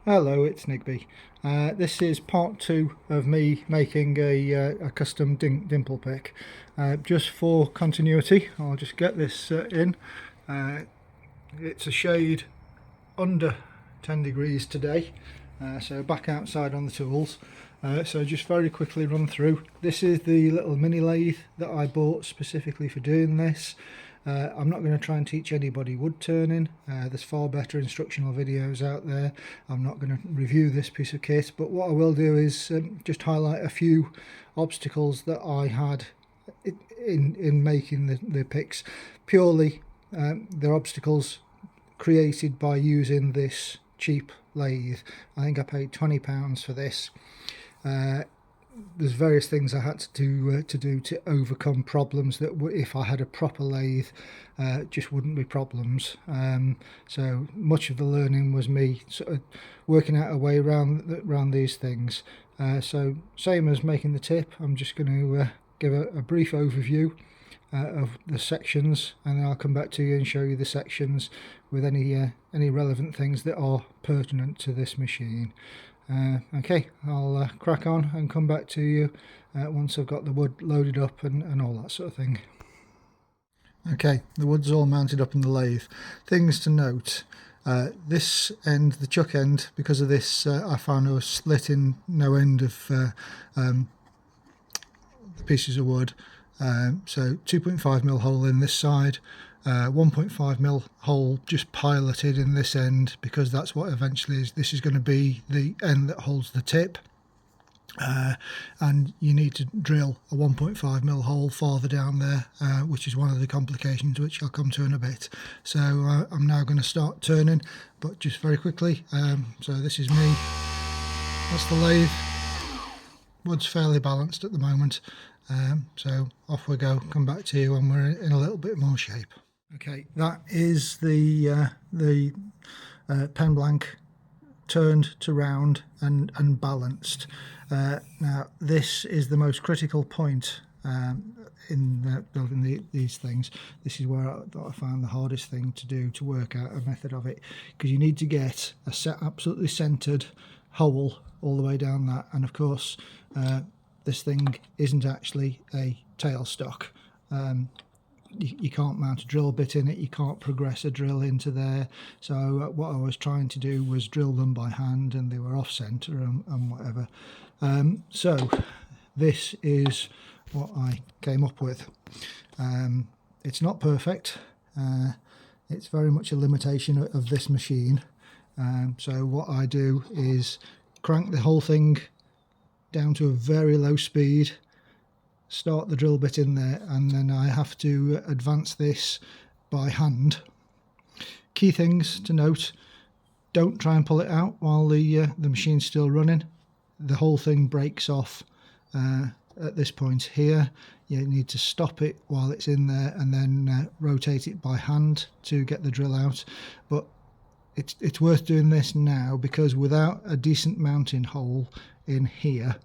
Hello, it's NIGBEE. This is part 2 of me making a custom dimple pick. Just for continuity, I'll just get this in. It's a shade under 10 degrees today, so back outside on the tools. So just very quickly run through. This is the little mini lathe that I bought specifically for doing this. I'm not going to try and teach anybody wood turning. There's far better instructional videos out there. I'm not going to review this piece of kit, but what I will do is just highlight a few obstacles that I had in making the picks. Purely they're obstacles created by using this cheap lathe. I think I paid £20 for this. There's various things I had to do to overcome problems that if I had a proper lathe just wouldn't be problems. So much of the learning was me sort of working out a way around these things. So same as making the tip, I'm just going to give a brief overview of the sections, and then I'll come back to you and show you the sections with any relevant things that are pertinent to this machine. Okay, I'll crack on and come back to you once I've got the wood loaded up and all that sort of thing. Okay, the wood's all mounted up in the lathe. Things to note: this end, the chuck end, because of this I found a slit in no end of the pieces of wood. So 2.5mm hole in this side, 1.5mm hole just piloted in this end, because that's what eventually this is going to be the end that holds the tip, and you need to drill a 1.5mm hole farther down there, which is one of the complications which I'll come to in a bit. So I'm now going to start turning, but just very quickly. So this is me, that's the lathe. Wood's fairly balanced at the moment. So off we go. Come back to you when we're in a little bit more shape. Okay, that is the pen blank turned to round and balanced. Now this is the most critical point in building these things. This is where I found the hardest thing to do, to work out a method of it, because you need to get a absolutely centered hole all the way down that, and of course this thing isn't actually a tailstock. You can't mount a drill bit in it, you can't progress a drill into there. So what I was trying to do was drill them by hand, and they were off centre and whatever. So this is what I came up with. It's not perfect. It's very much a limitation of this machine. So what I do is crank the whole thing down to a very low speed, start the drill bit in there, and then I have to advance this by hand. Key things to note: don't try and pull it out while the machine's still running. The whole thing breaks off at this point here. You need to stop it while it's in there and then rotate it by hand to get the drill out. But it's worth doing this now, because without a decent mounting hole in here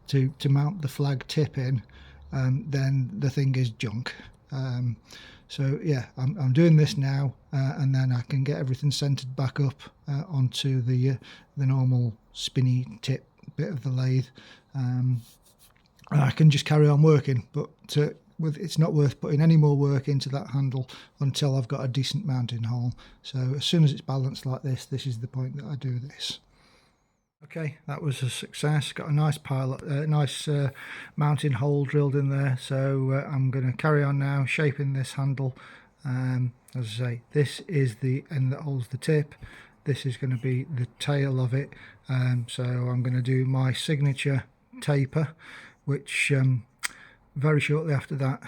to mount the flag tip in, then the thing is junk. So yeah, I'm doing this now, and then I can get everything centered back up onto the normal spinny tip bit of the lathe, and I can just carry on working. But it's not worth putting any more work into that handle until I've got a decent mounting hole. So as soon as it's balanced like this is the point that I do this. Okay, that was a success. Got a nice mounting hole drilled in there. So I'm going to carry on now shaping this handle. As I say, this is the end that holds the tip. This is going to be the tail of it. So I'm going to do my signature taper, which very shortly after that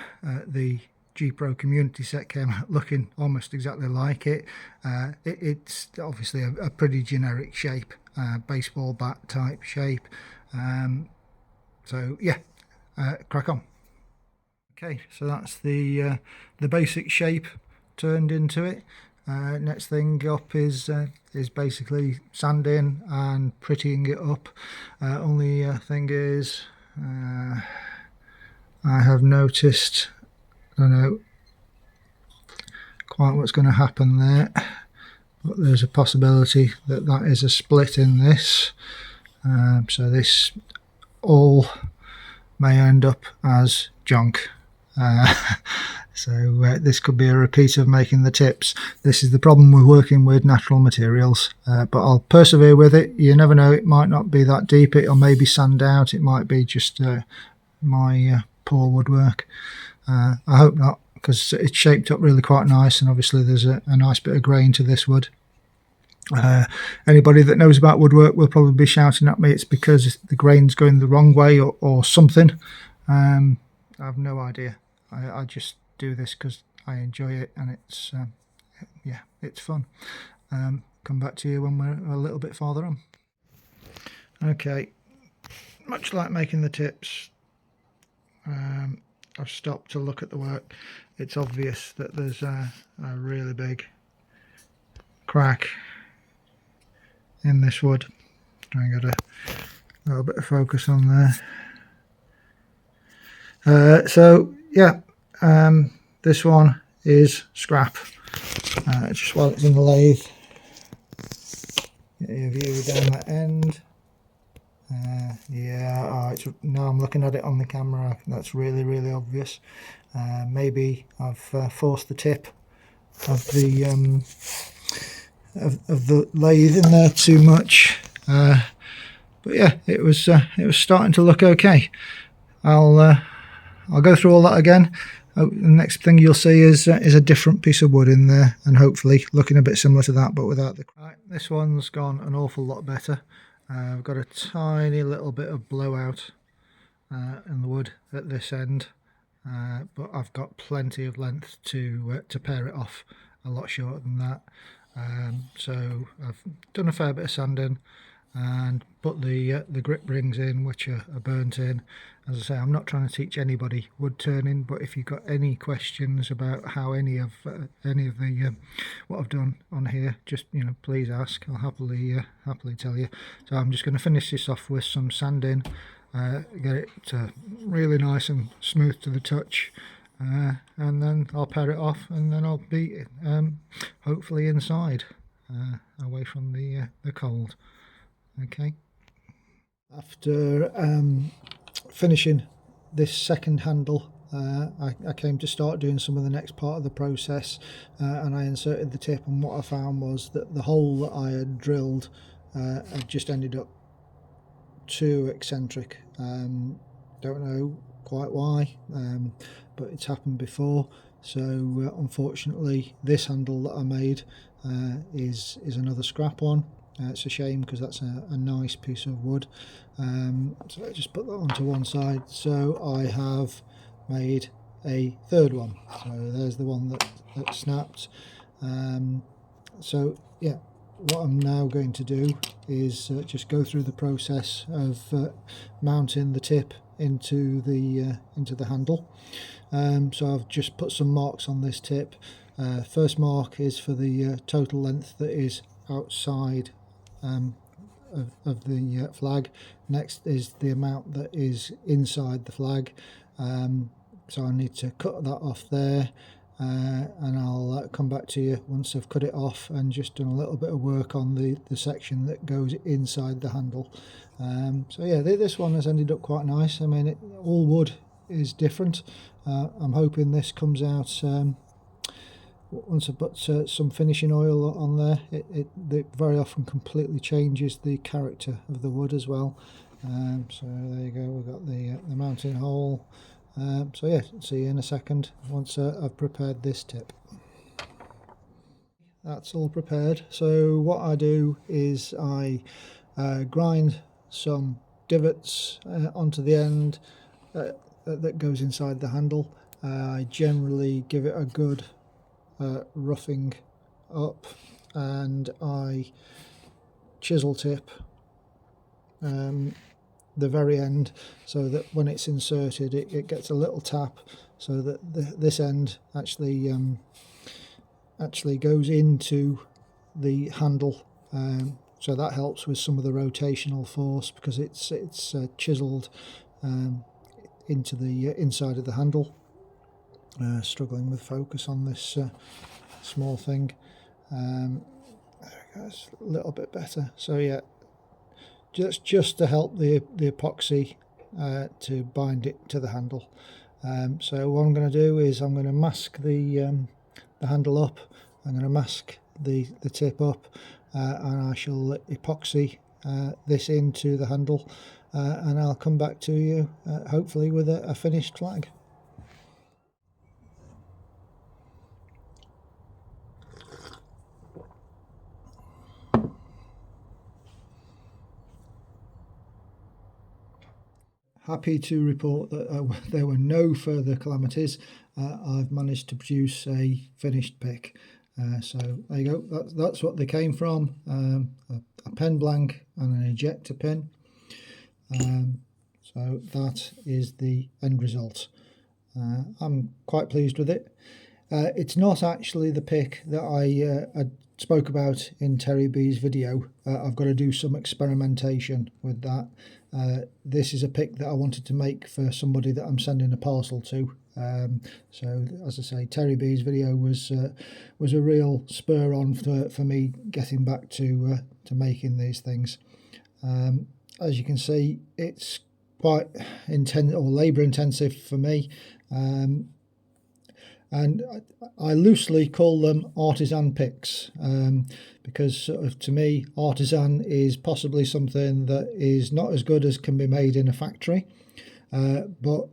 the G Pro community set came out looking almost exactly like it. It's obviously a pretty generic shape, baseball bat type shape. So yeah, crack on. Okay, so that's the basic shape turned into it. Next thing up is basically sanding and prettying it up. Only thing is, I have noticed, I don't know quite what's going to happen there, but there's a possibility that that is a split in this. So this all may end up as junk. So this could be a repeat of making the tips. This is the problem with working with natural materials, but I'll persevere with it. You never know, it might not be that deep, it'll maybe sand out, it might be just my poor woodwork. I hope not, because it's shaped up really quite nice, and obviously there's a nice bit of grain to this wood. Anybody that knows about woodwork will probably be shouting at me it's because the grain's going the wrong way or something. I have no idea. I just do this because I enjoy it, and it's yeah, it's fun. Come back to you when we're a little bit farther on. Okay, much like making the tips, I've stopped to look at the work. It's obvious that there's a really big crack in this wood. Try and get a little bit of focus on there. So yeah, this one is scrap. Just while it's in the lathe, get your view down that end. Yeah, now I'm looking at it on the camera, that's really obvious. Maybe I've forced the tip of the lathe in there too much, but yeah, it was starting to look okay. I'll go through all that again. The next thing you'll see is a different piece of wood in there, and hopefully looking a bit similar to that, but without the crack. Right, this one's gone an awful lot better. I've got a tiny little bit of blowout in the wood at this end, but I've got plenty of length to pare it off a lot shorter than that. So I've done a fair bit of sanding and put the grip rings in, which are burnt in. As I say, I'm not trying to teach anybody wood turning, but if you've got any questions about how any of the what I've done on here, just please ask. I'll happily tell you. So I'm just going to finish this off with some sanding, get it really nice and smooth to the touch, and then I'll pare it off, and then I'll beat it, hopefully inside, away from the cold. Okay. After finishing this second handle, I came to start doing some of the next part of the process, and I inserted the tip, and what I found was that the hole that I had drilled had just ended up too eccentric. Don't know quite why, but it's happened before. So unfortunately this handle that I made is another scrap one. It's a shame because that's a nice piece of wood. So I just put that onto one side. So I have made a third one. So there's the one that snapped. So yeah, what I'm now going to do is just go through the process of mounting the tip into the handle. So I've just put some marks on this tip. First mark is for the total length that is outside of the flag. Next is the amount that is inside the flag. So I need to cut that off there, and I'll come back to you once I've cut it off and just done a little bit of work on the section that goes inside the handle. So yeah, this one has ended up quite nice. I mean, all wood is different. I'm hoping this comes out once I put some finishing oil on there. It very often completely changes the character of the wood as well. So there you go, we've got the mounting hole. So yeah, see you in a second once I've prepared this tip. That's all prepared. So what I do is I grind some divots onto the end that goes inside the handle. I generally give it a good roughing up, and I chisel tip the very end so that when it's inserted it gets a little tap, so that this end actually goes into the handle. So that helps with some of the rotational force because it's chiseled into the inside of the handle. Struggling with focus on this small thing. That's a little bit better. So yeah, just to help the epoxy to bind it to the handle. So what I'm going to do is I'm going to mask the handle up. I'm going to mask the tip up, and I shall epoxy this into the handle, and I'll come back to you hopefully with a finished flag. Happy to report that there were no further calamities. I've managed to produce a finished pick. So there you go. That's what they came from, a pen blank and an ejector pin. So that is the end result. I'm quite pleased with it. It's not actually the pick that I spoke about in Terry B's video. I've got to do some experimentation with that. This is a pick that I wanted to make for somebody that I'm sending a parcel to. So as I say, Terry B's video was a real spur on for me getting back to making these things. As you can see, it's quite intense or labour intensive for me. And I loosely call them artisan picks, because sort of to me artisan is possibly something that is not as good as can be made in a factory, but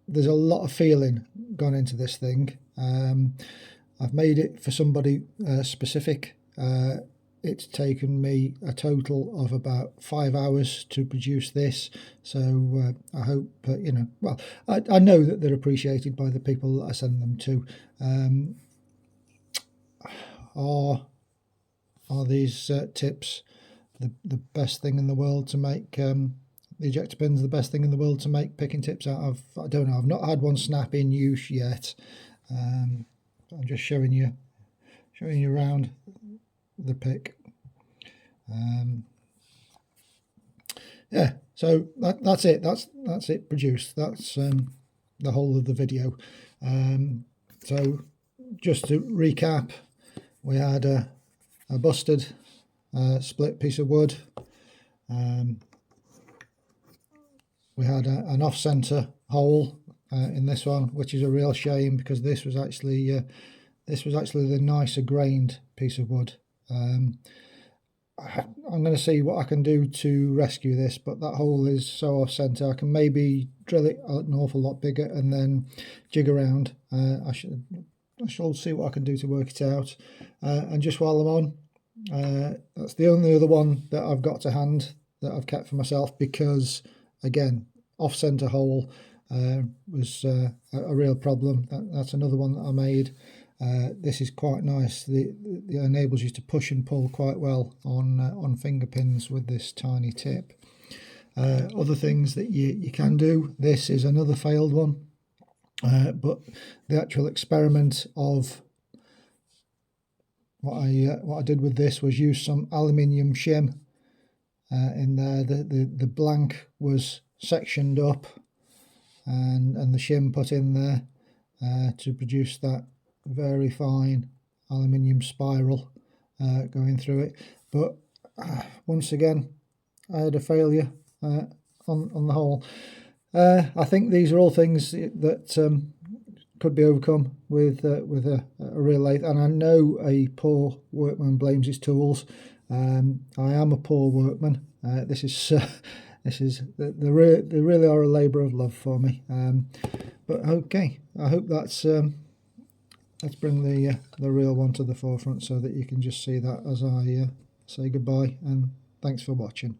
there's a lot of feeling gone into this thing. I've made it for somebody specific. It's taken me a total of about 5 hours to produce this, so I hope well, I know that they're appreciated by the people that I send them to. Are these tips the best thing in the world to make? The ejector pins the best thing in the world to make picking tips out of? I don't know. I've not had one snap in use yet. I'm just showing you around the pick. Yeah, so that's it. That's it produced. That's the whole of the video. So just to recap, we had a busted split piece of wood. We had an off-center hole in this one, which is a real shame because this was actually the nicer grained piece of wood. I'm going to see what I can do to rescue this, but that hole is so off-center. I can maybe drill it an awful lot bigger and then jig around. I shall see what I can do to work it out. And just while I'm on, that's the only other one that I've got to hand that I've kept for myself because, again, off-center hole was a real problem. That's another one that I made. This is quite nice. It enables you to push and pull quite well on finger pins with this tiny tip. Other things that you can do. This is another failed one, but the actual experiment of what I did with this was use some aluminium shim in there. The blank was sectioned up and the shim put in there to produce that very fine aluminium spiral going through it. But once again, I had a failure on the hole. I think these are all things that could be overcome with a real lathe, and I know a poor workman blames his tools. I am a poor workman. This is they really are a labour of love for me. But okay, I hope that's let's bring the real one to the forefront so that you can just see that as I say goodbye and thanks for watching.